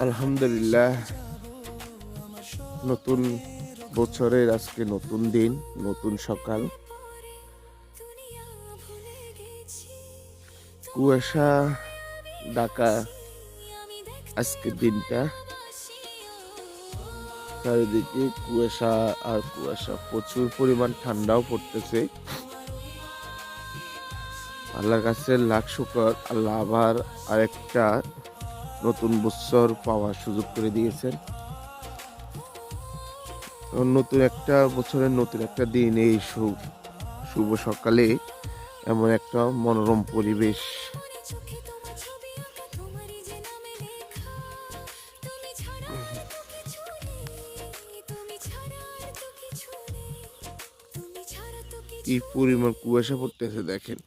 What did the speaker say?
আলহামদুলিল্লাহ, নতুন বছরের আজকে নতুন দিন, নতুন সকাল। কুয়াশা ঢাকা আজকের দিনটা, চারিদিকে কুয়াশা আর কুয়াশা, প্রচুর পরিমাণ ঠান্ডাও পড়তেছে। আল্লাহর কাছে লাখ শুকর, আল্লাহ আবার আরেকটা নতুন বছর পাওয়ার সুযোগ করে দিয়েছেন। নতুন একটা বছরের নতুন একটা দিন, এই শুভ সকালে এমন একটা মনোরম পরিবেশ। কি পরিমাণ কুয়াশা পড়তেছে দেখেন।